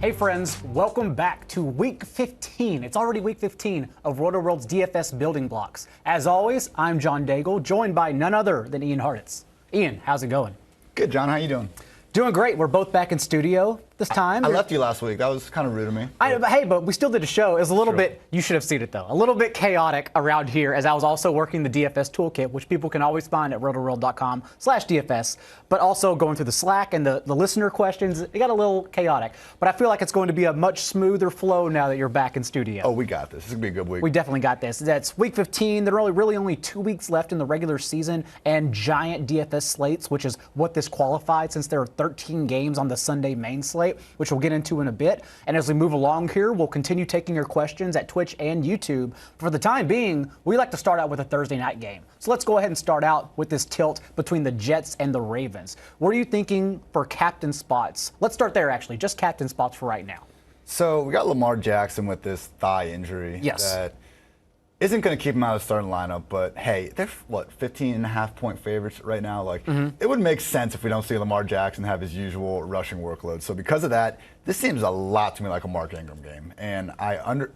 Hey friends, welcome back to week 15. It's already week 15 of Rotoworld's DFS building blocks. As always, I'm John Daigle, joined by none other than Ian Hartitz. Ian, how's it going? Good, John. How you doing? Doing great. We're both back in studio this time. I left you last week. That was kind of rude of me. But we still did a show. It was a little bit, you should have seen it though, a little bit chaotic around here as I was also working the DFS toolkit, which people can always find at rotoworld.com/DFS, but also going through the Slack and the listener questions. It got a little chaotic, but I feel like it's going to be a much smoother flow now that you're back in studio. Oh, we got this. This is going to be a good week. We definitely got this. That's week 15. There are really only 2 weeks left in the regular season and giant DFS slates, which is what this qualified since there are 13 games on the Sunday main slate, which we'll get into in a bit. And as we move along here, we'll continue taking your questions at Twitch and YouTube. For the time being, we like to start out with a Thursday night game. So let's go ahead and start out with this tilt between the Jets and the Ravens. What are you thinking for captain spots? Let's start there, actually. Just captain spots for right now. So we got Lamar Jackson with this thigh injury. Yes. That isn't going to keep him out of the starting lineup, but hey, they're, 15.5-point favorites right now? Like, it would make sense if we don't see Lamar Jackson have his usual rushing workload. So because of that, this seems a lot to me like a Mark Ingram game. And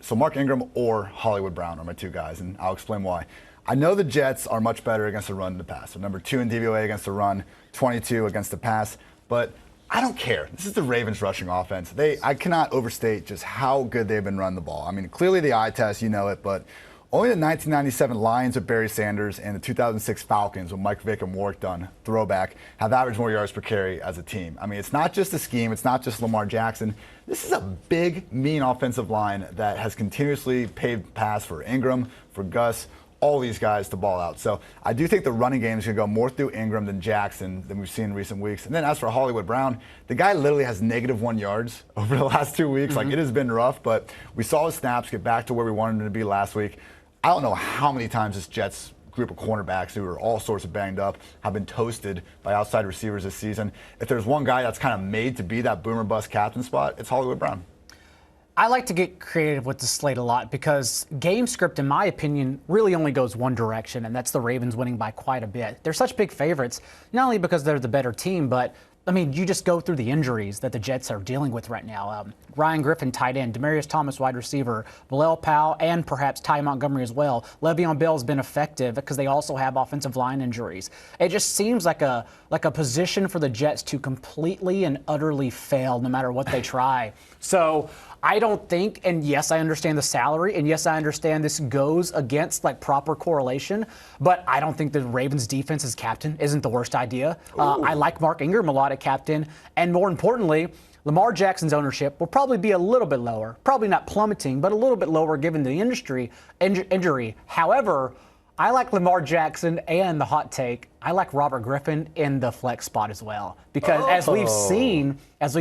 so Mark Ingram or Hollywood Brown are my two guys, and I'll explain why. I know the Jets are much better against the run than the pass. They're number 2 in DVOA against the run, 22 against the pass, but I don't care. This is the Ravens rushing offense. I cannot overstate just how good they've been running the ball. I mean, clearly the eye test, you know it, but only the 1997 Lions with Barry Sanders and the 2006 Falcons with Mike Vick and Warwick Dunn, throwback, have averaged more yards per carry as a team. I mean, it's not just the scheme. It's not just Lamar Jackson. This is a big, mean offensive line that has continuously paved paths for Ingram, for Gus, all these guys to ball out. So I do think the running game is going to go more through Ingram than Jackson than we've seen in recent weeks. And then as for Hollywood Brown, the guy literally has -1 yards over the last 2 weeks. Like, it has been rough, but we saw his snaps get back to where we wanted him to be last week. I don't know how many times this Jets group of cornerbacks who are all sorts of banged up have been toasted by outside receivers this season. If there's one guy that's kind of made to be that boomer bust captain spot, it's Hollywood Brown. I like to get creative with the slate a lot because game script, in my opinion, really only goes one direction, and that's the Ravens winning by quite a bit. They're such big favorites, not only because they're the better team, but I mean, you just go through the injuries that the Jets are dealing with right now. Ryan Griffin, tight end, Demaryius Thomas, wide receiver, Bilal Powell, and perhaps Ty Montgomery as well. Le'Veon Bell's been effective because they also have offensive line injuries. It just seems like a position for the Jets to completely and utterly fail no matter what they try. So I don't think, and yes, I understand the salary, and yes, I understand this goes against like proper correlation, but I don't think the Ravens defense as captain isn't the worst idea. I like Mark Ingram a lot at captain, and more importantly, Lamar Jackson's ownership will probably be a little bit lower, probably not plummeting, but a little bit lower given the injury. However, I like Lamar Jackson, and the hot take, I like Robert Griffin in the flex spot as well. Because as we've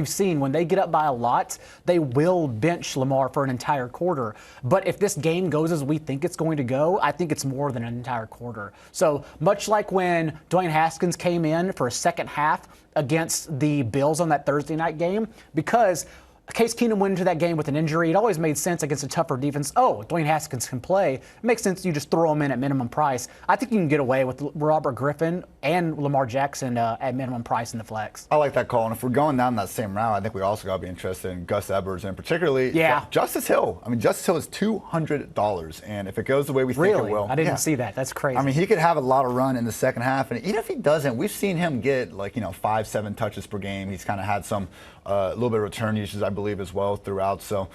seen, when they get up by a lot, they will bench Lamar for an entire quarter. But if this game goes as we think it's going to go, I think it's more than an entire quarter. So much like when Dwayne Haskins came in for a second half against the Bills on that Thursday night game, because Case Keenum went into that game with an injury. It always made sense against a tougher defense. Oh, Dwayne Haskins can play. It makes sense you just throw him in at minimum price. I think you can get away with Robert Griffin and Lamar Jackson at minimum price in the flex. I like that call. And if we're going down that same route, I think we also got to be interested in Gus Edwards and particularly Justice Hill. I mean, Justice Hill is $200. And if it goes the way we think it will. I didn't see that. That's crazy. I mean, he could have a lot of run in the second half. And even if he doesn't, we've seen him get 5-7 touches per game. He's kind of had some a little bit of return usage, I believe, as well throughout. So,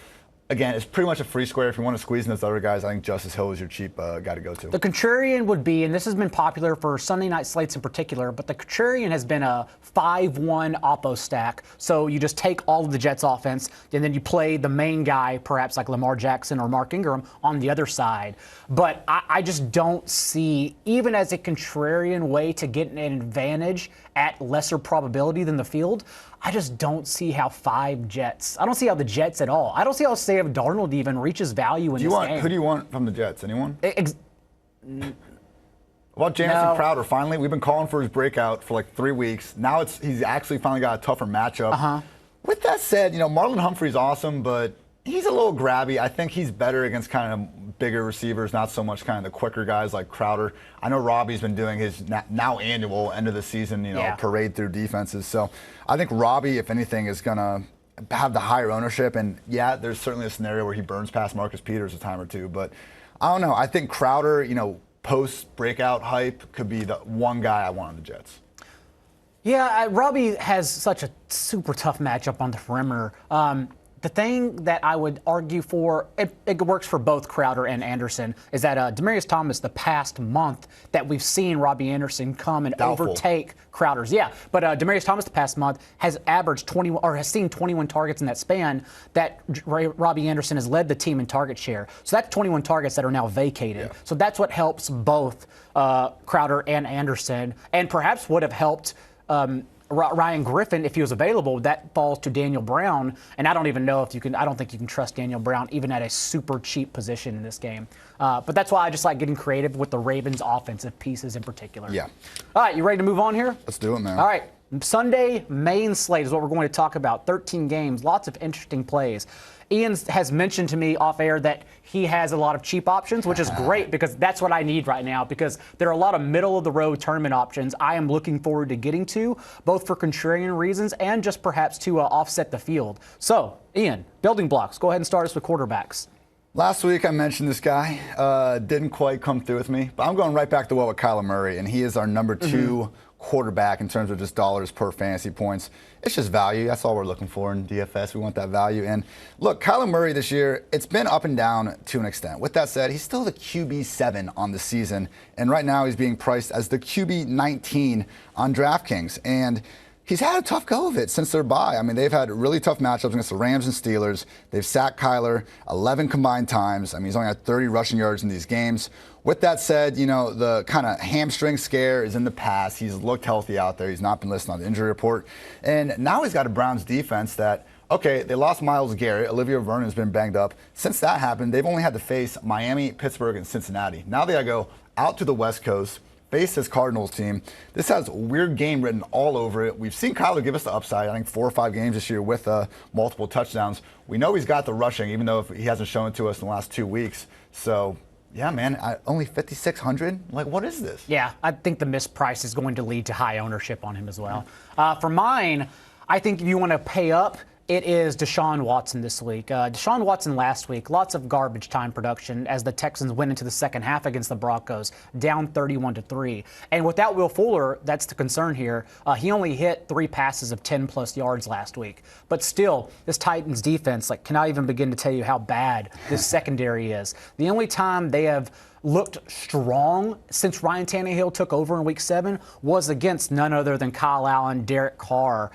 again, it's pretty much a free square. If you want to squeeze in those other guys, I think Justice Hill is your cheap guy to go to. The contrarian would be, and this has been popular for Sunday night slates in particular, but the contrarian has been a 5-1 oppo stack. So you just take all of the Jets offense, and then you play the main guy, perhaps like Lamar Jackson or Mark Ingram, on the other side. But I just don't see, even as a contrarian way to get an advantage at lesser probability than the field, I just don't see how I don't see how the Jets at all. I don't see how Sam Darnold even reaches value in this game. Who do you want from the Jets? Anyone? Well, Jamison Crowder, finally. We've been calling for his breakout for like 3 weeks. Now he's actually finally got a tougher matchup. With that said, Marlon Humphrey's awesome, but he's a little grabby. I think he's better against kind of bigger receivers, not so much kind of the quicker guys like Crowder. I know Robbie's been doing his now annual end of the season, parade through defenses. So I think Robbie, if anything, is going to have the higher ownership. And yeah, there's certainly a scenario where he burns past Marcus Peters a time or two. But I don't know. I think Crowder, post breakout hype could be the one guy I want on the Jets. Yeah, Robbie has such a super tough matchup on the perimeter. The thing that I would argue for, it works for both Crowder and Anderson, is that Demaryius Thomas, the past month that we've seen Robbie Anderson come and overtake Crowder's. Yeah, but Demaryius Thomas the past month has averaged 21 or has seen 21 targets in that span. That Robbie Anderson has led the team in target share. So that's 21 targets that are now vacated. Yeah. So that's what helps both Crowder and Anderson, and perhaps would have helped Ryan Griffin, if he was available. That falls to Daniel Brown, and I don't even know if you can. I don't think you can trust Daniel Brown even at a super cheap position in this game. But that's why I just like getting creative with the Ravens' offensive pieces in particular. Yeah. All right, you ready to move on here? Let's do it, man. All right. Sunday main slate is what we're going to talk about. 13 games, lots of interesting plays. Ian has mentioned to me off air that he has a lot of cheap options, which is great because that's what I need right now, because there are a lot of middle-of-the-road tournament options I am looking forward to getting to, both for contrarian reasons and just perhaps to offset the field. So, Ian, building blocks. Go ahead and start us with quarterbacks. Last week I mentioned this guy. Didn't quite come through with me, but I'm going right back to what with Kyler Murray, and he is our number 2 quarterback in terms of just dollars per fantasy points. It's just value. That's all we're looking for in DFS. We want that value. And look, Kyler Murray this year, it's been up and down to an extent. With that said, he's still the QB7 on the season. And right now he's being priced as the QB19 on DraftKings. And he's had a tough go of it since their bye. I mean, they've had really tough matchups against the Rams and Steelers. They've sacked Kyler 11 combined times. I mean, he's only had 30 rushing yards in these games. With that said, the kind of hamstring scare is in the past. He's looked healthy out there. He's not been listed on the injury report. And now he's got a Browns defense that, okay, they lost Myles Garrett. Olivia Vernon's been banged up. Since that happened, they've only had to face Miami, Pittsburgh, and Cincinnati. Now they got to go out to the West Coast, face this Cardinals team. This has a weird game written all over it. We've seen Kyler give us the upside, I think 4 or 5 games this year with multiple touchdowns. We know he's got the rushing, even though he hasn't shown it to us in the last 2 weeks. So, yeah, man, only 5,600? Like, what is this? Yeah, I think the misprice is going to lead to high ownership on him as well. For mine, I think if you want to pay up, it is DeShaun Watson this week. DeShaun Watson last week, lots of garbage time production as the Texans went into the second half against the Broncos, down 31-3. And without Will Fuller, that's the concern here. He only hit 3 passes of 10-plus yards last week. But still, this Titans defense cannot even begin to tell you how bad this secondary is. The only time they have looked strong since Ryan Tannehill took over in Week 7 was against none other than Kyle Allen, Derek Carr,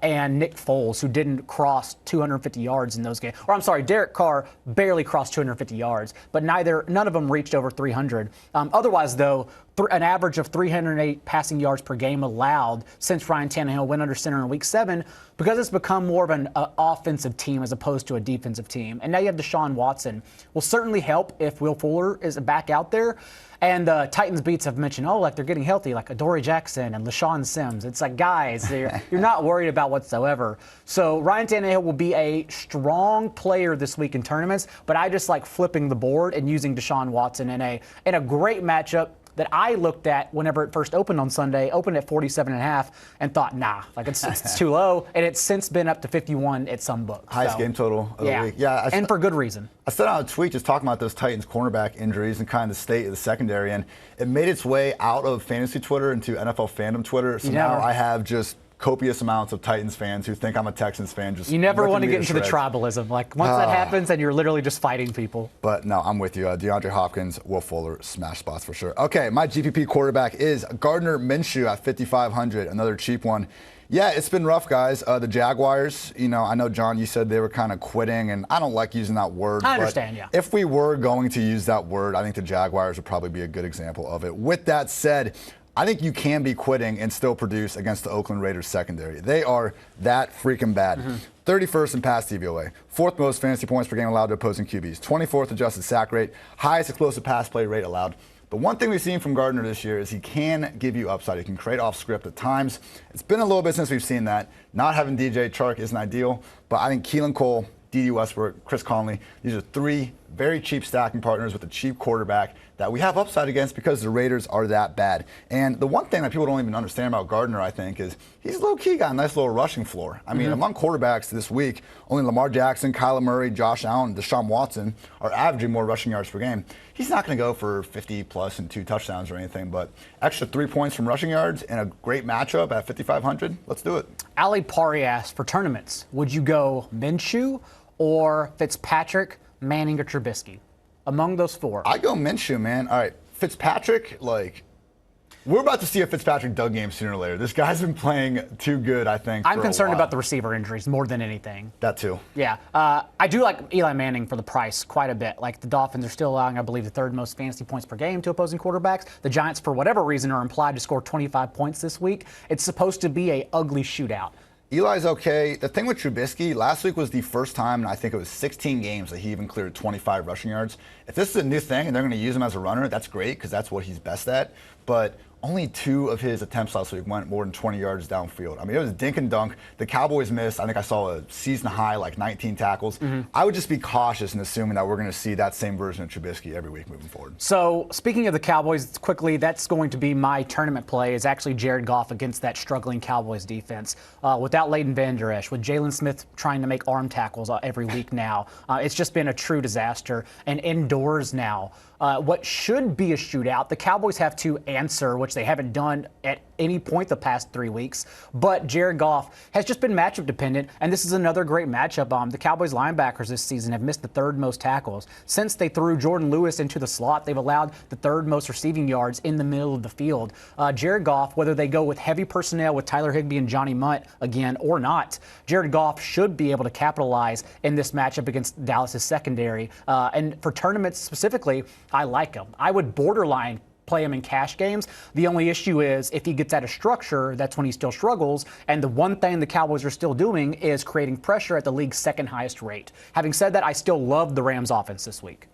and Nick Foles, who didn't cross 250 yards in those games. Or I'm sorry, Derek Carr barely crossed 250 yards, but none of them reached over 300. Otherwise, though, an average of 308 passing yards per game allowed since Ryan Tannehill went under center in Week 7, because it's become more of an offensive team as opposed to a defensive team. And now you have DeShaun Watson. Will certainly help if Will Fuller is back out there. And the Titans beats have mentioned, they're getting healthy, like Adoree Jackson and LaShawn Sims. It's like, guys, you're not worried about whatsoever. So Ryan Tannehill will be a strong player this week in tournaments, but I just like flipping the board and using DeShaun Watson in a great matchup that I looked at whenever it first opened on Sunday, opened at 47.5, and thought, it's too low. And it's since been up to 51 at some books. Highest game total of the week. Yeah, and for good reason. I sent out a tweet just talking about those Titans cornerback injuries and kind of the state of the secondary, and it made its way out of fantasy Twitter into NFL fandom Twitter. So now I have just copious amounts of Titans fans who think I'm a Texans fan. You never want to get into the tribalism. Once that happens, and you're literally just fighting people. But no, I'm with you. DeAndre Hopkins, Will Fuller, smash spots for sure. Okay, my GPP quarterback is Gardner Minshew at 5,500, another cheap one. Yeah, it's been rough, guys. The Jaguars, I know, John, you said they were kind of quitting, and I don't like using that word. I understand, yeah. If we were going to use that word, I think the Jaguars would probably be a good example of it. With that said, I think you can be quitting and still produce against the Oakland Raiders secondary. They are that freaking bad. 31st in pass DVOA, 4th most fantasy points per game allowed to opposing QBs, 24th adjusted sack rate, highest explosive pass play rate allowed. The one thing we've seen from Gardner this year is he can give you upside. He can create off script at times. It's been a little bit since we've seen that. Not having DJ Chark isn't ideal, but I think Keelan Cole, D.D. Westbrook, Chris Conley, these are 3 very cheap stacking partners with a cheap quarterback that we have upside against because the Raiders are that bad. And the one thing that people don't even understand about Gardner, I think, is he's low-key got a nice little rushing floor. I mean, among quarterbacks this week, only Lamar Jackson, Kyler Murray, Josh Allen, DeShaun Watson are averaging more rushing yards per game. He's not going to go for 50-plus and 2 touchdowns or anything, but extra 3 points from rushing yards and a great matchup at 5,500, let's do it. Ali Pari asks, for tournaments, would you go Minshew or Fitzpatrick, Manning, or Trubisky? Among those 4. I go Minshew, man. All right, Fitzpatrick, we're about to see a Fitzpatrick Doug game sooner or later. This guy's been playing too good, I think. I'm concerned about the receiver injuries more than anything. That too. Yeah. I do like Eli Manning for the price quite a bit. Like, the Dolphins are still allowing, I believe, the 3rd most fantasy points per game to opposing quarterbacks. The Giants, for whatever reason, are implied to score 25 points this week. It's supposed to be a ugly shootout. Eli's okay. The thing with Trubisky, last week was the first time, and I think it was 16 games that he even cleared 25 rushing yards. If this is a new thing and they're going to use him as a runner, that's great because that's what he's best at. But only 2 of his attempts last week went more than 20 yards downfield. I mean, it was dink and dunk. The Cowboys missed. I think I saw a season high, 19 tackles. I would just be cautious in assuming that we're going to see that same version of Trubisky every week moving forward. So, speaking of the Cowboys, quickly, that's going to be my tournament play, is actually Jared Goff against that struggling Cowboys defense. Without Leighton Vander Esch, with Jalen Smith trying to make arm tackles every week now, it's just been a true disaster. And indoors now, what should be a shootout, the Cowboys have to answer, which they haven't done at any point the past 3 weeks. But Jared Goff has just been matchup dependent, and this is another great matchup. The Cowboys linebackers this season have missed the 3rd most tackles. Since they threw Jordan Lewis into the slot, they've allowed the 3rd most receiving yards in the middle of the field. Jared Goff, whether they go with heavy personnel with Tyler Higbee and Johnny Munt again or not, Jared Goff should be able to capitalize in this matchup against Dallas's secondary. And for tournaments specifically, I like him. I would borderline play him in cash games. The only issue is if he gets out of structure, that's when he still struggles. And the one thing the Cowboys are still doing is creating pressure at the league's 2nd highest rate. Having said that, I still love the Rams offense this week.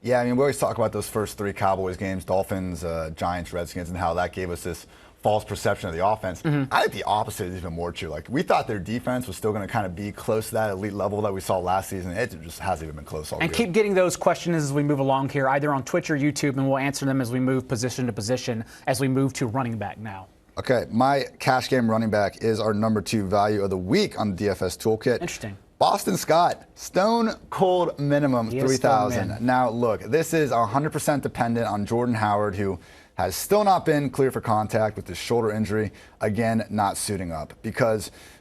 Yeah, I mean, we always talk about those first 3 Cowboys games, Dolphins, Giants, Redskins, and how that gave us this false perception of the offense. I think the opposite is even more true. We thought their defense was still going to kind of be close to that elite level that we saw last season. It just hasn't even been close all year. And keep getting those questions as we move along here, either on Twitch or YouTube, and we'll answer them as we move position to position as we move to running back now. Okay, my cash game running back is our number 2 value of the week on the DFS toolkit. Interesting. Boston Scott, stone cold minimum 3,000. Now, look, this is 100% dependent on Jordan Howard, who has still not been cleared for contact with his shoulder injury, again, not suiting up.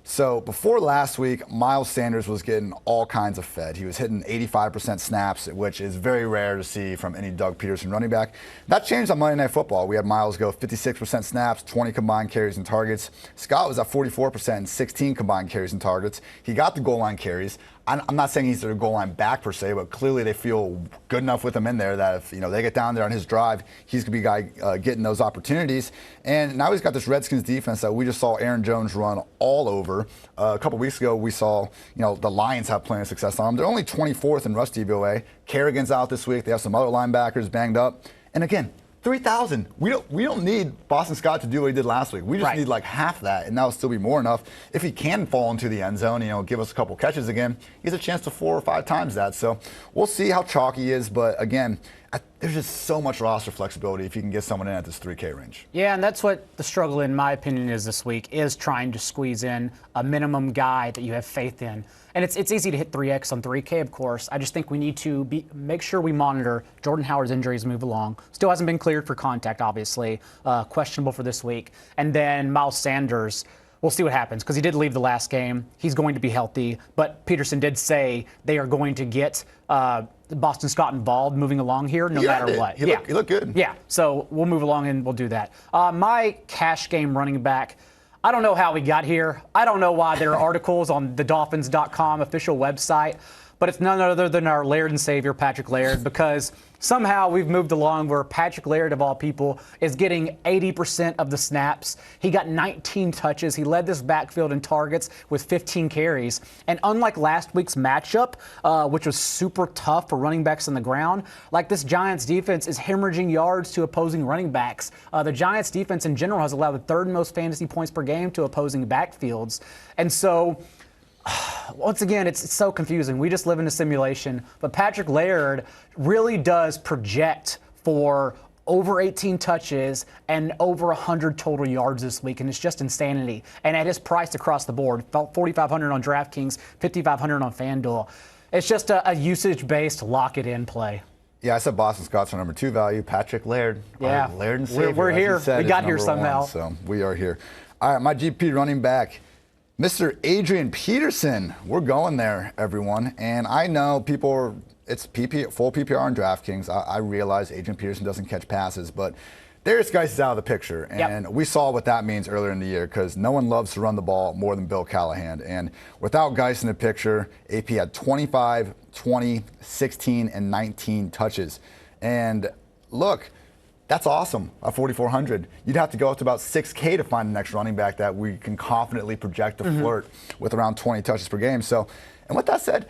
So before last week, Miles Sanders was getting all kinds of fed. He was hitting 85% snaps, which is very rare to see from any Doug Peterson running back. That changed on Monday Night Football. We had Miles go 56% snaps, 20 combined carries and targets. Scott was at 44% and 16 combined carries and targets. He got the goal line carries. I'm not saying he's their goal line back per se, but clearly they feel good enough with him in there that if they get down there on his drive, he's going to be a guy getting those opportunities. And now he's got this Redskins defense that we just saw Aaron Jones run all over. A couple weeks ago, we saw the Lions have plenty of success on them. They're only 24th in rush DVOA. Kerrigan's out this week. They have some other linebackers banged up. And again, 3,000. We don't need Boston Scott to do what he did last week. We just need half that, and that'll still be more enough. If he can fall into the end zone, give us a couple catches again, he has a chance to 4 or 5 times that. So we'll see how chalky he is, but again, there's just so much roster flexibility if you can get someone in at this 3K range. Yeah, and that's what the struggle, in my opinion, is this week, is trying to squeeze in a minimum guy that you have faith in. And it's easy to hit 3X on 3K, of course. I just think we need to make sure we monitor Jordan Howard's injuries move along. Still hasn't been cleared for contact, obviously. Questionable for this week. And then Miles Sanders, we'll see what happens, because he did leave the last game. He's going to be healthy. But Peterson did say they are going to get Boston Scott involved moving along here no matter what. He looked good. Yeah, so we'll move along and we'll do that. My cash game running back, I don't know how we got here. I don't know why there are articles on the Dolphins.com official website, but it's none other than our Laird and savior, Patrick Laird, because somehow we've moved along where Patrick Laird, of all people, is getting 80% of the snaps. He got 19 touches. He led this backfield in targets with 15 carries. And unlike last week's matchup, which was super tough for running backs on the ground, this Giants defense is hemorrhaging yards to opposing running backs. The Giants defense in general has allowed the 3rd most fantasy points per game to opposing backfields. And so Once again, it's so confusing. We just live in a simulation. But Patrick Laird really does project for over 18 touches and over 100 total yards this week, and it's just insanity. And at his price across the board, $4,500 on DraftKings, $5,500 on FanDuel. It's just a usage-based lock-it-in play. Yeah, I said Boston Scott's our number 2 value. Patrick Laird. Yeah, Laird and Savior, we're here. We got here somehow. So we are here. All right, my GP running back, Mr. Adrian Peterson. We're going there, everyone. And I know it's full PPR on DraftKings. I realize Adrian Peterson doesn't catch passes, but Darius Geis is out of the picture. And we saw what that means earlier in the year because no one loves to run the ball more than Bill Callahan. And without Geis in the picture, AP had 25, 20, 16, and 19 touches. And look, that's awesome at 4,400. You'd have to go up to about 6K to find the next running back that we can confidently project to flirt with around 20 touches per game. So, and with that said,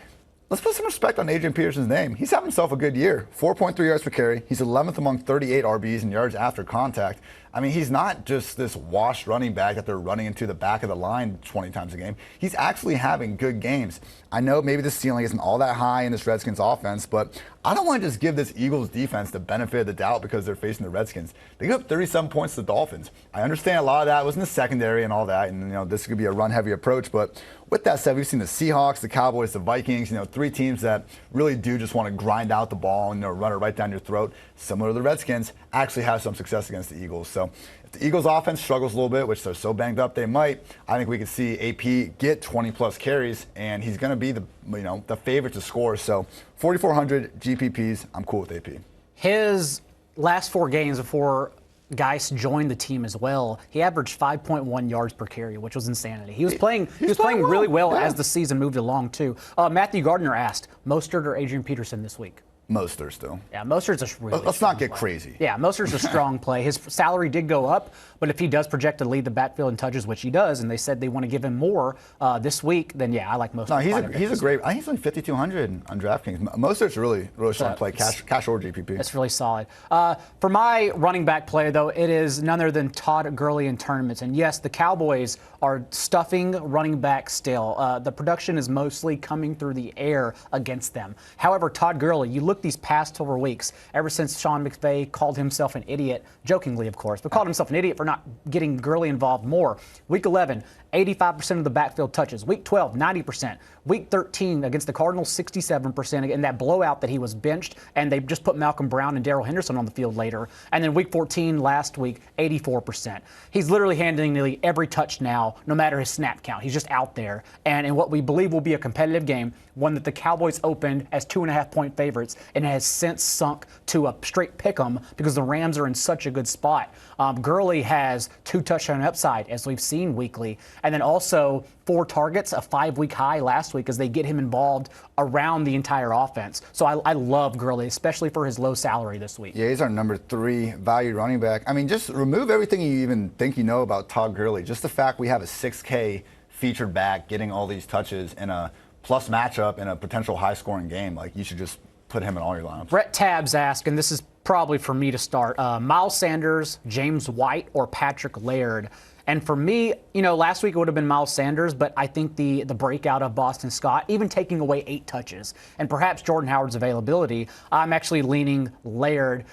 let's put some respect on Adrian Peterson's name. He's having himself a good year. 4.3 yards per carry. He's 11th among 38 RBs in yards after contact. I mean, he's not just this washed running back that they're running into the back of the line 20 times a game. He's actually having good games. I know maybe the ceiling isn't all that high in this Redskins offense, but I don't want to just give this Eagles defense the benefit of the doubt because they're facing the Redskins. They gave up 37 points to the Dolphins. I understand a lot of that was in the secondary and all that, and this could be a run-heavy approach, but with that said, we've seen the Seahawks, the Cowboys, the Vikings, 3 teams that really do just want to grind out the ball and run it right down your throat. Similar to the Redskins, actually have some success against the Eagles. So if the Eagles offense struggles a little bit, which they're so banged up they might, I think we could see AP get 20-plus carries, and he's going to be the favorite to score. So 4,400 GPPs, I'm cool with AP. His last 4 games before Geis joined the team as well, he averaged 5.1 yards per carry, which was insanity. He was playing really well as the season moved along too. Matthew Gardner asked, Mostert or Adrian Peterson this week? Mostert still. Yeah, Mostert's a really Let's not get crazy. Yeah, Mostert's a strong play. His salary did go up, but if he does project to lead the backfield in touches, which he does, and they said they want to give him more this week, then yeah, I like Mostert. No, he's a great. I think he's only 5,200 on DraftKings. Mostert's a really strong play, cash or GPP. That's really solid. For my running back play, though, it is none other than Todd Gurley in tournaments. And yes, the Cowboys are stuffing running back still. The production is mostly coming through the air against them. However, Todd Gurley, you look these past 4 weeks, ever since Sean McVay called himself an idiot, jokingly of course, but called himself an idiot for not getting Gurley involved more. Week 11, 85% of the backfield touches. Week 12, 90%. Week 13 against the Cardinals, 67%. In that blowout that he was benched, and they just put Malcolm Brown and Darrell Henderson on the field later. And then week 14 last week, 84%. He's literally handling nearly every touch now, no matter his snap count. He's just out there. And in what we believe will be a competitive game, one that the Cowboys opened as 2.5-point favorites and has since sunk to a straight pick'em because the Rams are in such a good spot. Gurley has 2 touchdown upside, as we've seen weekly. And then also 4 targets, a 5-week high last week as they get him involved around the entire offense. So I love Gurley, especially for his low salary this week. Yeah, he's our number 3 value running back. I mean, just remove everything you even think you know about Todd Gurley. Just the fact we have a 6K featured back getting all these touches in a plus matchup in a potential high-scoring game. Like, you should just put him in all your lineups. Brett Tabbs asked, and this is probably for me to start, Miles Sanders, James White, or Patrick Laird. And for me, last week it would have been Miles Sanders, but I think the breakout of Boston Scott, even taking away 8 touches, and perhaps Jordan Howard's availability, I'm actually leaning Laird.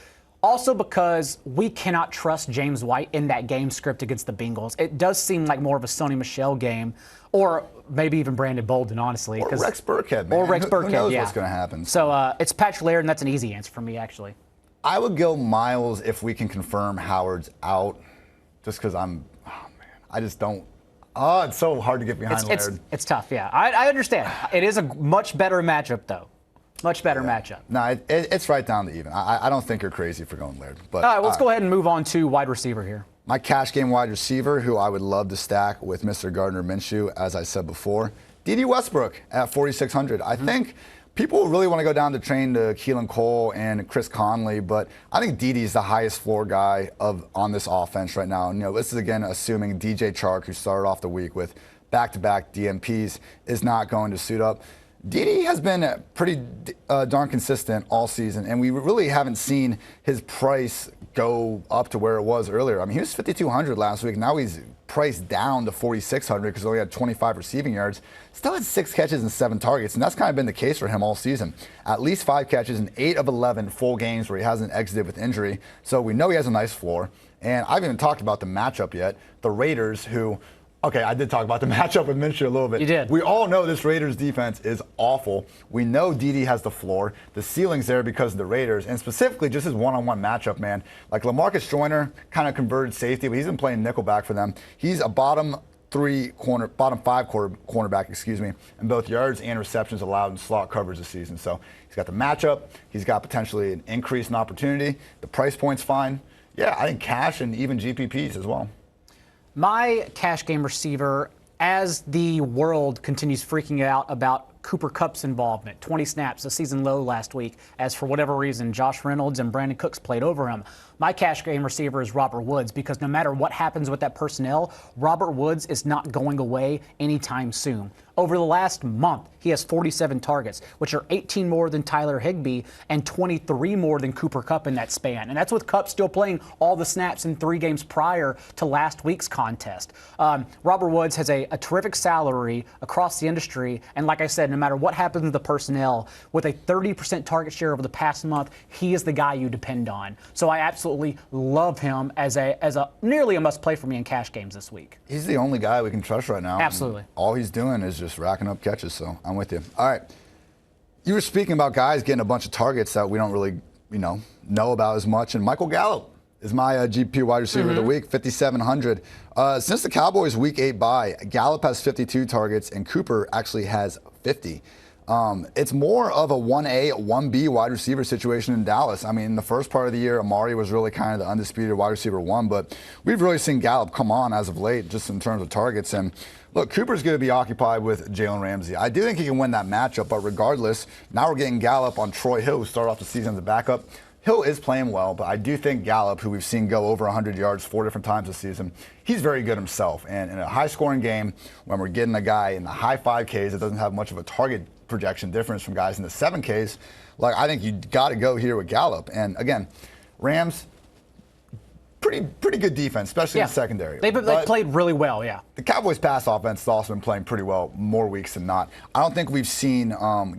Also because we cannot trust James White in that game script against the Bengals. It does seem like more of a Sony Michel game, or maybe even Brandon Bolden, honestly. Or Rex Burkhead, man. Or Rex Burkhead, who knows yeah. what's going to happen. So it's Patrick Laird, and that's an easy answer for me, actually. I would go Miles if we can confirm Howard's out, just because I just don't. Oh, it's so hard to get behind Laird. It's tough, yeah. I understand. It is a much better matchup, though. Much better matchup. No, it's right down to even. I don't think you're crazy for going Laird. But all right, let's go ahead and move on to wide receiver here. My cash game wide receiver, who I would love to stack with Mr. Gardner Minshew, as I said before, D.D. Westbrook at 4,600. I think people really want to go down the train to Keelan Cole and Chris Conley, but I think D.D. is the highest floor guy on this offense right now. This is again assuming DJ Chark, who started off the week with back-to-back DMPs, is not going to suit up. DD has been pretty darn consistent all season, and we really haven't seen his price go up to where it was earlier. I mean, he was 5,200 last week. Now he's priced down to 4,600 because he only had 25 receiving yards. Still had 6 catches and 7 targets, and that's kind of been the case for him all season. At least 5 catches in 8 of 11 full games where he hasn't exited with injury. So we know he has a nice floor. And I haven't even talked about the matchup yet. The Raiders, who... Okay, I did talk about the matchup with Minshew a little bit. You did. We all know this Raiders defense is awful. We know DD has the floor. The ceiling's there because of the Raiders, and specifically just his one-on-one matchup, man. Like LaMarcus Joyner, kind of converted safety, but he's been playing nickelback for them. He's a bottom 5 cornerback, in both yards and receptions allowed in slot coverage this season. So he's got the matchup. He's got potentially an increase in opportunity. The price point's fine. Yeah, I think cash and even GPPs as well. My cash game receiver, as the world continues freaking out about Cooper Kupp's involvement, 20 snaps, a season low last week, as for whatever reason, Josh Reynolds and Brandon Cooks played over him. My cash game receiver is Robert Woods, because no matter what happens with that personnel, Robert Woods is not going away anytime soon. Over the last month, he has 47 targets, which are 18 more than Tyler Higbee and 23 more than Cooper Kupp in that span. And that's with Kupp still playing all the snaps in 3 games prior to last week's contest. Robert Woods has a terrific salary across the industry. And like I said, no matter what happens to the personnel, with a 30% target share over the past month, he is the guy you depend on. So I absolutely love him as a nearly a must play for me in cash games this week. He's the only guy we can trust right now. Absolutely. All he's doing is just racking up catches, so I'm with you. All right. You were speaking about guys getting a bunch of targets that we don't really, know about as much, and Michael Gallup is my GP wide receiver of the week, 5,700. Since the Cowboys' Week 8 bye, Gallup has 52 targets, and Cooper actually has 50. It's more of a 1A, 1B wide receiver situation in Dallas. I mean, in the first part of the year, Amari was really kind of the undisputed wide receiver 1, but we've really seen Gallup come on as of late, just in terms of targets. And look, Cooper's going to be occupied with Jalen Ramsey. I do think he can win that matchup, but regardless, now we're getting Gallup on Troy Hill, who started off the season as a backup. Hill is playing well, but I do think Gallup, who we've seen go over 100 yards 4 different times this season, he's very good himself. And in a high-scoring game, when we're getting a guy in the high 5Ks that doesn't have much of a target projection difference from guys in the 7Ks, I think you got to go here with Gallup. And again, Rams, pretty good defense, especially in the secondary. They played really well, yeah. The Cowboys' pass offense has also been playing pretty well more weeks than not. I don't think we've seen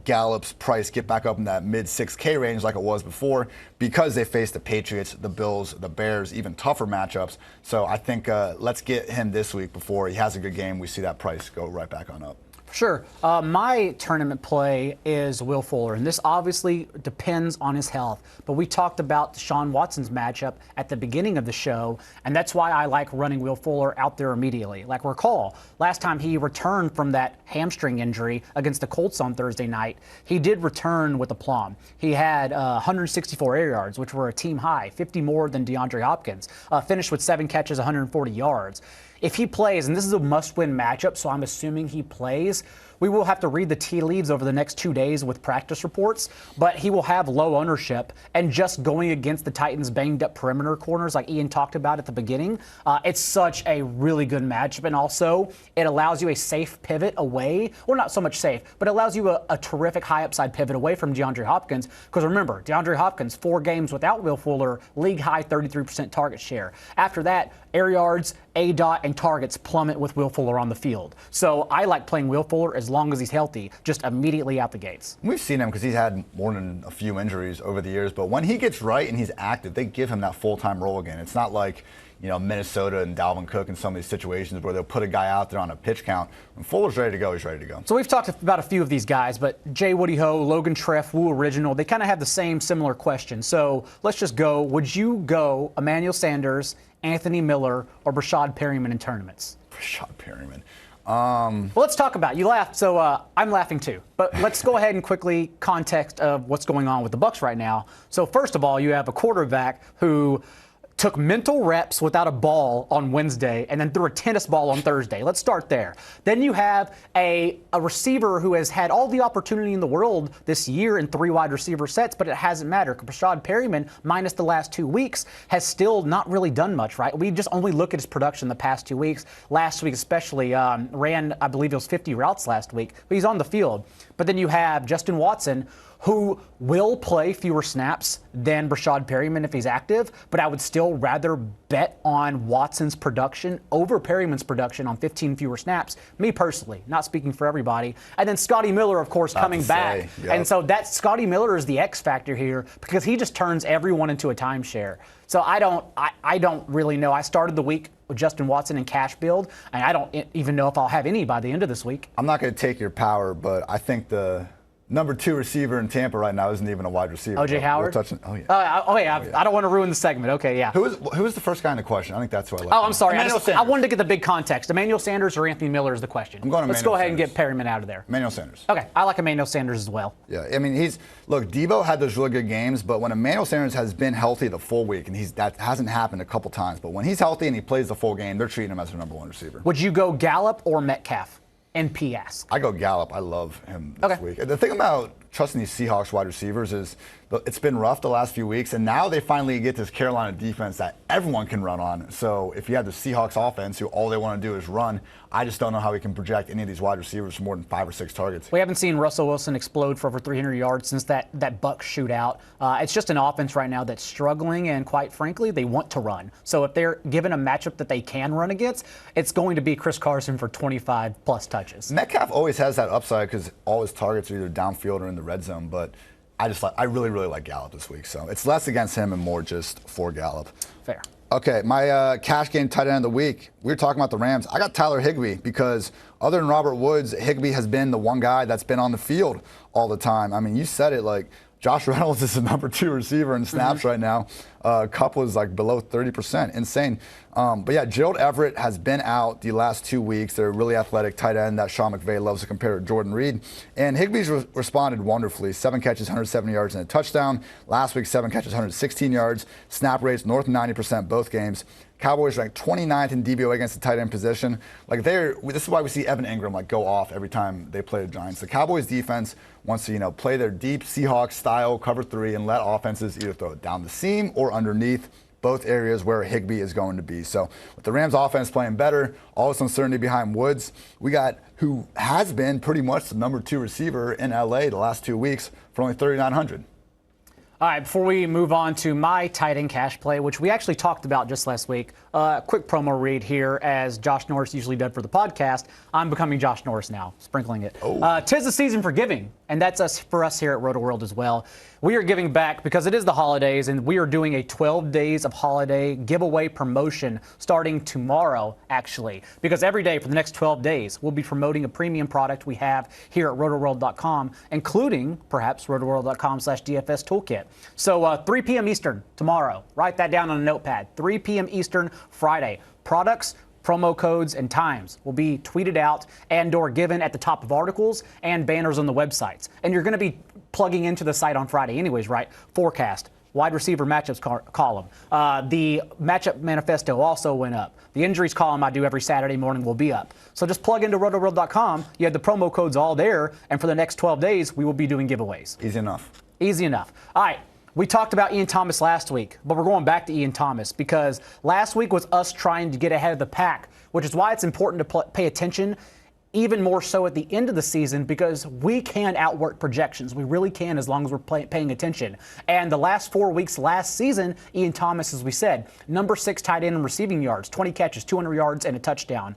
Gallup's price get back up in that mid-6K range like it was before, because they faced the Patriots, the Bills, the Bears, even tougher matchups. So I think let's get him this week before he has a good game. We see that price go right back on up. Sure. My tournament play is Will Fuller, and this obviously depends on his health. But we talked about DeShaun Watson's matchup at the beginning of the show, and that's why I like running Will Fuller out there immediately. Like, recall, last time he returned from that hamstring injury against the Colts on Thursday night, he did return with aplomb. He had 164 air yards, which were a team high, 50 more than DeAndre Hopkins, finished with 7 catches, 140 yards. If he plays, and this is a must-win matchup, so I'm assuming he plays, we will have to read the tea leaves over the next 2 days with practice reports, but he will have low ownership, and just going against the Titans' banged-up perimeter corners like Ian talked about at the beginning, it's such a really good matchup, and also it allows you a safe pivot away, well, not so much safe, but it allows you a terrific high-upside pivot away from DeAndre Hopkins, because remember, DeAndre Hopkins, 4 games without Will Fuller, league-high 33% target share. After that, air yards, ADOT, and targets plummet with Will Fuller on the field. So I like playing Will Fuller as long as he's healthy, just immediately out the gates. We've seen him because he's had more than a few injuries over the years, but when he gets right and he's active, they give him that full-time role again. It's not like, Minnesota and Dalvin Cook in some of these situations where they'll put a guy out there on a pitch count. When Fuller's ready to go, he's ready to go. So we've talked about a few of these guys, but Jay Woody Ho, Logan Treff, Wu Original, they kind of have the similar question. So let's just go. Would you go Emmanuel Sanders, Anthony Miller, or Brashad Perryman in tournaments? Brashad Perryman. Well, let's talk about it. You laughed, so I'm laughing too. But let's go ahead and quickly context of what's going on with the Bucs right now. So first of all, you have a quarterback who took mental reps without a ball on Wednesday, and then threw a tennis ball on Thursday. Let's start there. Then you have a receiver who has had all the opportunity in the world this year in 3 wide receiver sets, but it hasn't mattered. Rashad Perryman, minus the last 2 weeks, has still not really done much, right? We just only look at his production the past 2 weeks. Last week especially, ran, I believe it was 50 routes last week, but he's on the field. But then you have Justin Watson, who will play fewer snaps than Rashad Perryman if he's active, but I would still rather bet on Watson's production over Perryman's production on 15 fewer snaps, me personally, not speaking for everybody. And then Scotty Miller, of course, coming back. Yep. And so that Scotty Miller is the X factor here because he just turns everyone into a timeshare. So I don't really know. I started the week with Justin Watson in cash build, and I don't even know if I'll have any by the end of this week. I'm not going to take your power, but I think the number 2 receiver in Tampa right now isn't even a wide receiver. O.J. Howard? I don't want to ruin the segment. Okay, yeah. Who was the first guy in the question? I think that's who I like. Oh, I'm sorry. I wanted to get the big context. Emmanuel Sanders or Anthony Miller is the question. I'm going to Let's go ahead and get Perryman out of there. Emmanuel Sanders. Okay, I like Emmanuel Sanders as well. Yeah, I mean, Debo had those really good games, but when Emmanuel Sanders has been healthy the full week, and that hasn't happened a couple times, but when he's healthy and he plays the full game, they're treating him as their number 1 receiver. Would you go Gallup or Metcalf? NP ask. I go Gallup. I love him this week. The thing about trusting these Seahawks wide receivers is it's been rough the last few weeks, and now they finally get this Carolina defense that everyone can run on. So if you have the Seahawks offense who all they want to do is run, I just don't know how we can project any of these wide receivers for more than 5 or 6 targets. We haven't seen Russell Wilson explode for over 300 yards since that Bucs shootout. It's just an offense right now that's struggling, and quite frankly, they want to run. So if they're given a matchup that they can run against, it's going to be Chris Carson for 25-plus touches. Metcalf always has that upside because all his targets are either downfield or in the red zone, but I really, really like Gallup this week. So it's less against him and more just for Gallup. Fair. Okay, my cash game tight end of the week. We were talking about the Rams. I got Tyler Higbee because other than Robert Woods, Higbee has been the one guy that's been on the field all the time. I mean, you said it, like Josh Reynolds is the number 2 receiver in snaps right now. Kupp was like below 30%. Insane. But yeah, Gerald Everett has been out the last 2 weeks. They're a really athletic tight end that Sean McVay loves to compare to Jordan Reed. And Higbee's responded wonderfully. 7 catches, 170 yards, and a touchdown. Last week, 7 catches, 116 yards. Snap rates north of 90% both games. Cowboys ranked 29th in DVOA against the tight end position. This is why we see Evan Ingram go off every time they play the Giants. The Cowboys defense wants to play their deep Seahawks style cover 3 and let offenses either throw it down the seam or underneath, both areas where Higbee is going to be. So with the Rams offense playing better, all this uncertainty behind Woods, we got who has been pretty much the number 2 receiver in LA the last 2 weeks for only 3,900. All right, before we move on to my tight end cash play, which we actually talked about just last week, quick promo read here, as Josh Norris usually does for the podcast. I'm becoming Josh Norris now, sprinkling it. Tis the season for giving, and that's for us here at Rotoworld as well. We are giving back because it is the holidays, and we are doing a 12 days of holiday giveaway promotion starting tomorrow, actually, because every day for the next 12 days, we'll be promoting a premium product we have here at rotoworld.com, including perhaps rotoworld.com/DFS toolkit. So 3 p.m. Eastern tomorrow. Write that down on a notepad. 3 p.m. Eastern Friday. Products, promo codes, and times will be tweeted out and/or given at the top of articles and banners on the websites. And you're going to be plugging into the site on Friday anyways, right? Forecast, wide receiver matchups column. The matchup manifesto also went up. The injuries column I do every Saturday morning will be up. So just plug into rotoworld.com. You have the promo codes all there. And for the next 12 days, we will be doing giveaways. Easy enough. Easy enough. All right. We talked about Ian Thomas last week, but we're going back to Ian Thomas because last week was us trying to get ahead of the pack, which is why it's important to pay attention even more so at the end of the season, because we can outwork projections. We really can, as long as we're paying attention. And the last 4 weeks last season, Ian Thomas, as we said, number 6 tight end in receiving yards, 20 catches, 200 yards, and a touchdown.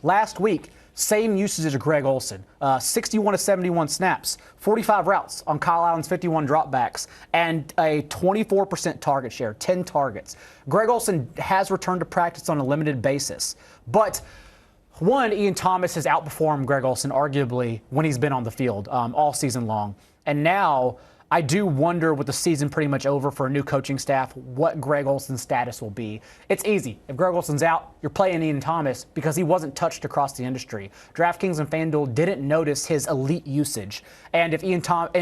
Last week, same usage as Greg Olsen, 61 to 71 snaps, 45 routes on Kyle Allen's 51 dropbacks, and a 24% target share, 10 targets. Greg Olsen has returned to practice on a limited basis, but one, Ian Thomas has outperformed Greg Olsen arguably when he's been on the field all season long. And now I do wonder, with the season pretty much over for a new coaching staff, what Greg Olson's status will be. It's easy. If Greg Olson's out, you're playing Ian Thomas because he wasn't touched across the industry. DraftKings and FanDuel didn't notice his elite usage. And if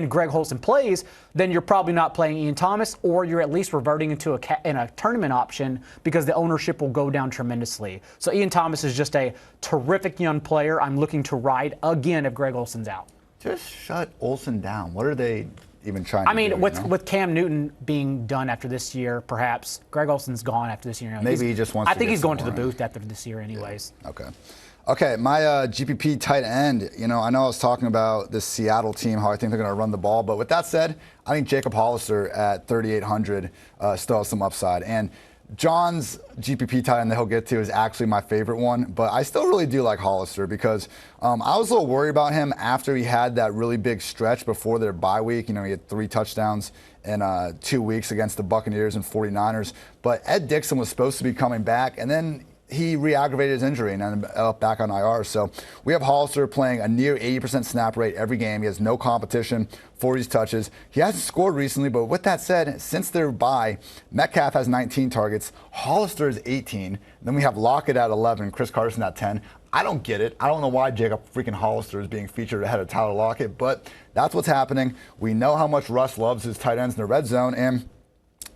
Greg Olson plays, then you're probably not playing Ian Thomas, or you're at least reverting into a tournament option because the ownership will go down tremendously. So Ian Thomas is just a terrific young player I'm looking to ride again if Greg Olson's out. Just shut Olson down. What are they even trying to do? With Cam Newton being done after this year, perhaps Greg Olson's gone after this year. Maybe he just wants to I think get he's going to the somewhere. booth after this year anyways. Yeah. Okay, my GPP tight end, I know I was talking about this Seattle team, how I think they're going to run the ball. But with that said, I think Jacob Hollister at 3,800 still has some upside. And John's GPP tight end that he'll get to is actually my favorite one, but I still really do like Hollister because I was a little worried about him after he had that really big stretch before their bye week. He had 3 touchdowns in 2 weeks against the Buccaneers and 49ers. But Ed Dixon was supposed to be coming back, and then he re-aggravated his injury and ended up back on IR. So we have Hollister playing a near 80% snap rate every game. He has no competition for these touches. He hasn't scored recently, but with that said, since their bye, Metcalf has 19 targets, Hollister is 18. Then we have Lockett at 11, Chris Carson at 10. I don't get it. I don't know why Jacob freaking Hollister is being featured ahead of Tyler Lockett, but that's what's happening. We know how much Russ loves his tight ends in the red zone, and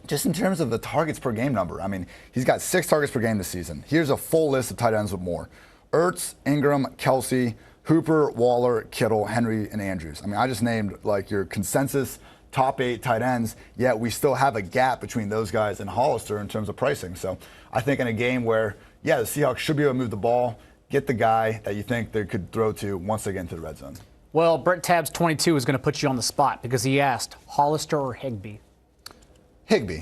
just in terms of the targets per game number, he's got 6 targets per game this season. Here's a full list of tight ends with more: Ertz, Ingram, Kelsey, Hooper, Waller, Kittle, Henry, and Andrews. I just named your consensus top 8 tight ends, yet we still have a gap between those guys and Hollister in terms of pricing. So I think in a game where, the Seahawks should be able to move the ball, get the guy that you think they could throw to once they get into the red zone. Well, Brett Tabs 22 is going to put you on the spot because he asked Hollister or Higbee. Higbee.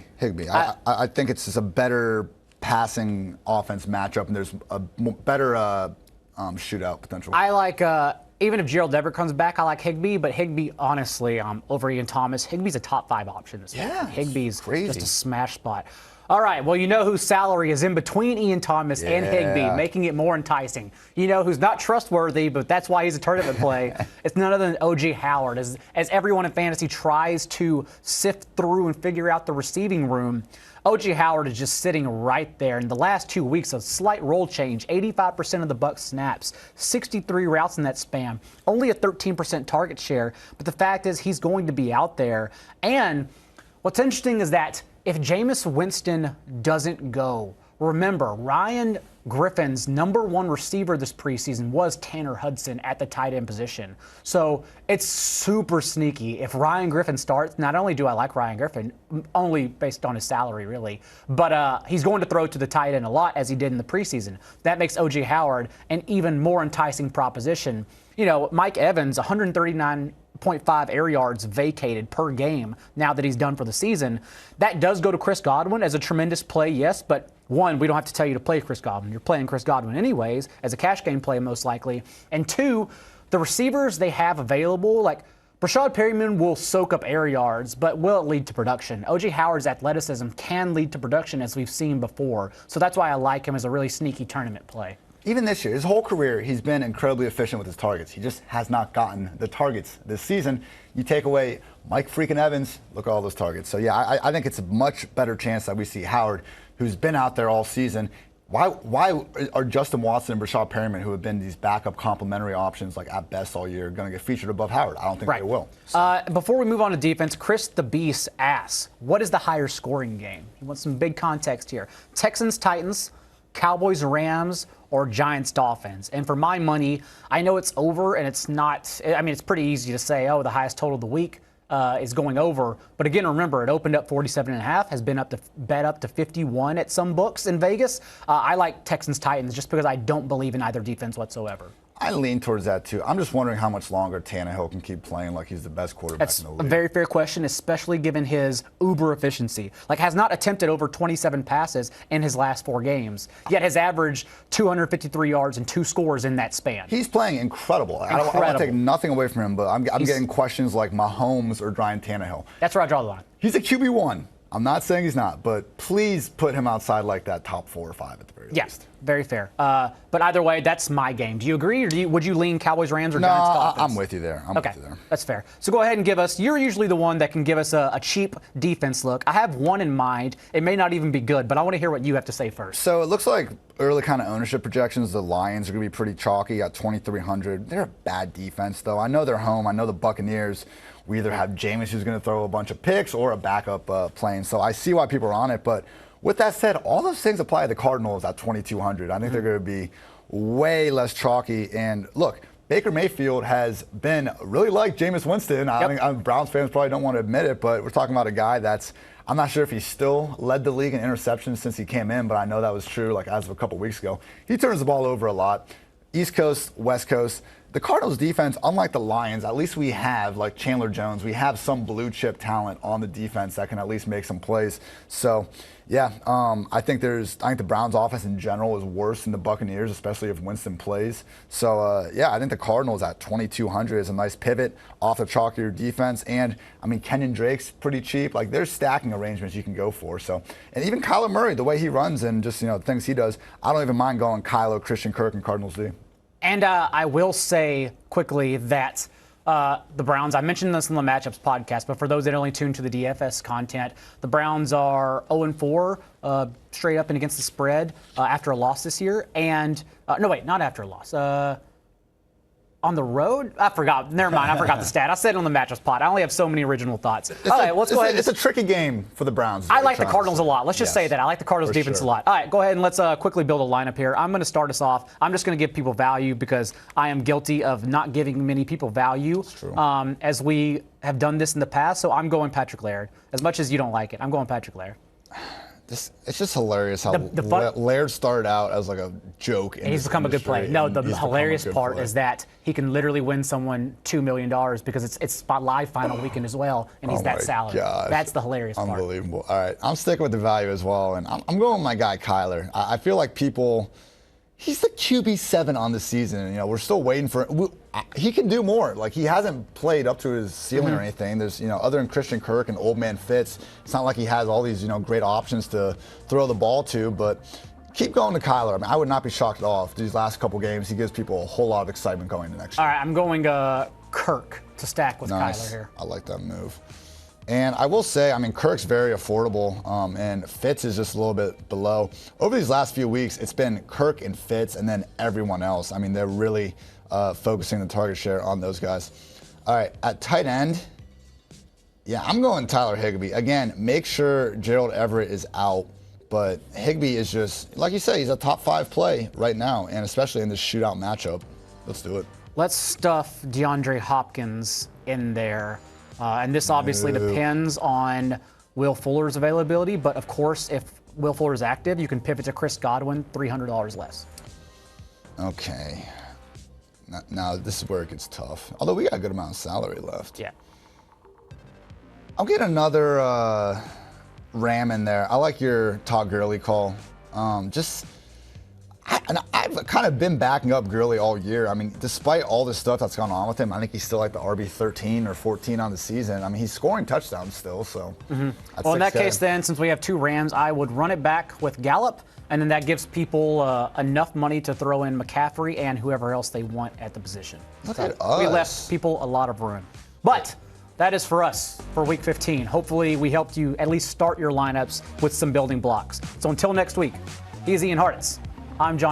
I think it's just a better passing offense matchup, and there's a better shootout potential. I like, even if Gerald Everett comes back, I like Higbee, but Higbee, honestly, over Ian Thomas, Higbee's a top 5 option this week. Higbee's crazy. Just a smash spot. All right, well, whose salary is in between Ian Thomas and Higbee, making it more enticing. Who's not trustworthy, but that's why he's a tournament play. It's none other than O.J. Howard. As everyone in fantasy tries to sift through and figure out the receiving room, O.J. Howard is just sitting right there. In the last 2 weeks, a slight role change, 85% of the Bucs snaps, 63 routes in that span, only a 13% target share. But the fact is he's going to be out there. And what's interesting is that if Jameis Winston doesn't go, remember, Ryan Griffin's number 1 receiver this preseason was Tanner Hudson at the tight end position. So it's super sneaky. If Ryan Griffin starts, not only do I like Ryan Griffin, only based on his salary really, but he's going to throw to the tight end a lot as he did in the preseason. That makes O.J. Howard an even more enticing proposition. Mike Evans, 139.5 air yards vacated per game now that he's done for the season. That does go to Chris Godwin as a tremendous play, yes, but one, we don't have to tell you to play Chris Godwin. You're playing Chris Godwin anyways, as a cash game play most likely. And 2, the receivers they have available, like Rashad Perryman will soak up air yards, but will it lead to production? O.J. Howard's athleticism can lead to production, as we've seen before. So that's why I like him as a really sneaky tournament play. Even this year, his whole career, he's been incredibly efficient with his targets. He just has not gotten the targets this season. You take away Mike freaking Evans, look at all those targets. So I think it's a much better chance that we see Howard, who's been out there all season. Why are Justin Watson and Rashad Perryman, who have been these backup complementary options at best all year, going to get featured above Howard? I don't think they will. So. Before we move on to defense, Chris the Beast asks, what is the higher scoring game? He wants some big context here. Texans, Titans, Cowboys, Rams, or Giants, Dolphins. And for my money, I know it's over, and it's not. It's pretty easy to say, the highest total of the week is going over. But again, remember, it opened up 47.5, has been bet up to 51 at some books in Vegas. I like Texans, Titans just because I don't believe in either defense whatsoever. I lean towards that too. I'm just wondering how much longer Tannehill can keep playing like he's the best quarterback in the league. That's a very fair question, especially given his uber efficiency. Has not attempted over 27 passes in his last 4 games, yet has averaged 253 yards and 2 scores in that span. He's playing incredible. I don't want to take nothing away from him, but I'm getting questions like Mahomes or Ryan Tannehill. That's where I draw the line. He's a QB1. I'm not saying he's not, but please put him outside like that top 4 or 5 at the very Yeah, least. very fair. But either way, that's my game. Do you agree, or would you lean Cowboys, Rams, or No, Giants, Dolphins? I'm with you there. I'm Okay, with you there. that's fair. So go ahead and give us, you're usually the one that can give us a cheap defense look. I have one in mind. It may not even be good, but I want to hear what you have to say first. So it looks like early kind of ownership projections, the Lions are going to be pretty chalky at 2,300. They're a bad defense, though. I know they're home. I know the Buccaneers. We either have Jameis who's going to throw a bunch of picks or a backup playing. So I see why people are on it. But with that said, all those things apply to the Cardinals at 2,200. I think they're going to be way less chalky. And look, Baker Mayfield has been really like Jameis Winston. I think Browns fans probably don't want to admit it, but we're talking about a guy that's, I'm not sure if he still led the league in interceptions since he came in, but I know that was true like as of a couple weeks ago. He turns the ball over a lot. East Coast, West Coast. The Cardinals defense, unlike the Lions, at least we have like Chandler Jones. We have some blue chip talent on the defense that can at least make some plays. So, yeah, I think the Browns offense in general is worse than the Buccaneers, especially if Winston plays. So, yeah, I think the Cardinals at 2,200 is a nice pivot off the chalkier defense. And, I mean, Kenyon Drake's pretty cheap. Like, there's stacking arrangements you can go for. So, and even Kyler Murray, the way he runs and just, the things he does, I don't even mind going Kyler, Christian Kirk, and Cardinals D. And I will say quickly that the Browns, I mentioned this in the Matchups podcast, but for those that only tune to the DFS content, the Browns are 0-4 straight up and against the spread after a loss this year. And, no, wait, not after a loss. On the road? I forgot. Never mind. I forgot the stat. I said it on the Matchups pod. I only have so many original thoughts. All right, let's go ahead. It's a tricky game for the Browns. I like the Cardinals a lot. Let's just say that. I like the Cardinals defense a lot. All right, go ahead and let's quickly build a lineup here. I'm going to start us off. I'm just going to give people value because I am guilty of not giving many people value as we have done this in the past. So I'm going Patrick Laird. As much as you don't like it, I'm going Patrick Laird. It's just hilarious how Laird started out as like a joke. And he's become a good play. No, the hilarious part is that he can literally win someone $2 million because it's Spot Live final weekend as well, and he's that salary. Gosh. That's the hilarious part. Unbelievable. All right, I'm sticking with the value as well, and I'm going with my guy Kyler. I feel like he's the QB7 on the season. We're still waiting for he can do more. Like, he hasn't played up to his ceiling or anything. There's, other than Christian Kirk and old man Fitz, it's not like he has all these, great options to throw the ball to, but keep going to Kyler. I mean, I would not be shocked at all if these last couple games he gives people a whole lot of excitement going into next year. All right, I'm going Kirk to stack with Kyler here. I like that move. And I will say, I mean, Kirk's very affordable, and Fitz is just a little bit below. Over these last few weeks, it's been Kirk and Fitz and then everyone else. I mean, they're really focusing the target share on those guys. All right, at tight end, yeah, I'm going Tyler Higbee. Again, make sure Gerald Everett is out, but Higbee is just, like you say, he's a top 5 play right now, and especially in this shootout matchup. Let's do it. Let's stuff DeAndre Hopkins in there. And this obviously depends on Will Fuller's availability. But, of course, if Will Fuller is active, you can pivot to Chris Godwin, $300 less. Okay. Now, this is where it gets tough. Although we got a good amount of salary left. Yeah. I'll get another Ram in there. I like your Todd Gurley call. I've kind of been backing up Gurley all year. I mean, despite all this stuff that's gone on with him, I think he's still like the RB 13 or 14 on the season. I mean, he's scoring touchdowns still. So, well, in that case, then, since we have 2 Rams, I would run it back with Gallup, and then that gives people enough money to throw in McCaffrey and whoever else they want at the position. Look at us. We left people a lot of room. But that is for us for Week 15. Hopefully, we helped you at least start your lineups with some building blocks. So until next week, he's Ian Hartitz. I'm John